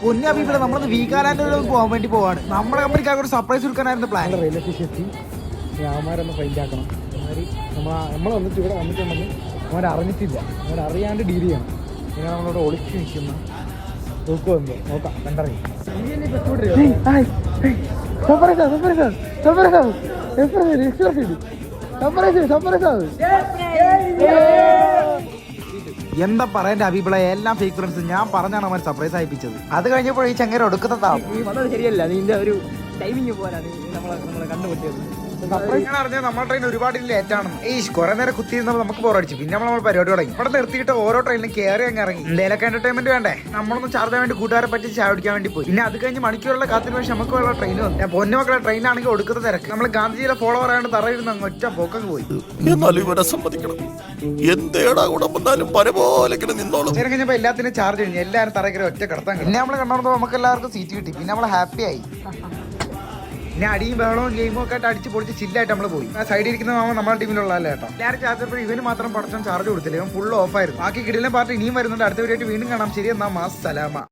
പൊന്നാ ഇവിടെ നമ്മളൊന്ന് വീഗാലാൻഡിൽ പോകാൻ വേണ്ടി പോവാണ്. നമ്മുടെ കമ്പനിക്കാർക്ക് ഒരു സർപ്രൈസ് കൊടുക്കാനായിരുന്നു പ്ലാൻ. റെയിൽവേ സ്റ്റേഷൻ എത്തി. അവന്മാരൊന്ന് ഫൈൻഡ് ആക്കണം. നമ്മൾ വന്നിട്ട് ഇവിടെ വന്നിട്ടുണ്ടെങ്കിൽ അവരറിഞ്ഞിട്ടില്ല, അവരറിയാണ്ട് ഡീൽ ചെയ്യണം. ഇങ്ങനെ നമ്മളോട് ഒളിച്ച് നിൽക്കുന്ന നോക്കുമെന്തോ നോക്കാം, കണ്ടറിയാം. എന്താ പറയണ്ട അഭിപ്ല, എല്ലാം ഫേക്ക് ഫ്രണ്ട്സ്. ഞാൻ പറഞ്ഞാണ് അവൻ സർപ്രൈസ് ആയിപ്പിച്ചത്. അത് കഴിഞ്ഞപ്പോൾ ഈ ചങ്ങര ഒടുക്കത്താവും. ശരിയല്ല, നിന്റെ ഒരു ടൈമിങ് പോരാ നമ്മളെ കണ്ടുപിടിച്ചത്. അറിഞ്ഞാൽ നമ്മുടെ ട്രെയിൻ ഒരുപാട് ലേറ്റാണ്. കുറെ നേരം കുത്തിയിരുന്നപ്പോൾ നമുക്ക് ബോറടിച്ചു. പിന്നെ നമ്മൾ പരിപാടി തുടങ്ങി. ഇവിടെ നിർത്തിയിട്ട് ഓരോ ട്രെയിനിലും കയറി അങ്ങ് ഇറങ്ങി. എന്തെങ്കിലുമൊക്കെ എന്റർടൈൻമെന്റ് വേണ്ടേ? നമ്മളൊന്ന് ചാർജ് ചെയ്യാൻ വേണ്ടി കൂട്ടുകാരെ പറ്റി ചായ കുടിക്കാൻ വേണ്ടി പോയി. പിന്നെ അത് കഴിഞ്ഞ് മണിക്കൂറുള്ള കാത്തിന് പക്ഷേ നമുക്ക് ഉള്ള ട്രെയിൻ വന്നു. ഞാൻ പൊന്നുമക്കളെ ട്രെയിനാണെങ്കിൽ ഒടുക്കത്തെ തിരക്ക്. നമ്മൾ ഗാന്ധിജിയുടെ ഫോളോവർ ആയതുകൊണ്ട് തറയിരുന്ന് അങ്ങ് ഒറ്റ പോക്കങ്ങ് പോയി. കഴിഞ്ഞപ്പോ എല്ലാത്തിനും ചാർജ് കഴിഞ്ഞു. എല്ലാവരും തറയ്ക്കറി ഒറ്റ കിടത്താൻ. പിന്നെ നമ്മൾ കണ്ടപ്പോൾ നമുക്ക് എല്ലാവർക്കും സീറ്റ് കിട്ടി. പിന്നെ നമ്മൾ ഹാപ്പി ആയി. പിന്നെ അടിയും ബഹളവും ഗെയിമും ഒക്കെ ആയിട്ട് അടിച്ച് പൊളിച്ച് ചില്ലായിട്ട് നമ്മൾ പോയി. ആ സൈഡിൽ ഇരിക്കുന്ന മാമ നമ്മുടെ ടീമിലുള്ളതല്ല കേട്ടോ. എല്ലാവരും ചാർജ് ഇവന് മാത്രം പടച്ചോൻ ചാർജ് കൊടുത്തില്ല. ഇവൻ ഫുൾ ഓഫ് ആയിരുന്നു. ബാക്കി കിടിലൻ പാർട്ടി ഇനിയും വരുന്നുണ്ട്. അടുത്ത വീഡിയോ വീണ്ടും കാണാം. ശരി, എന്നാ മാസ് സലാമ.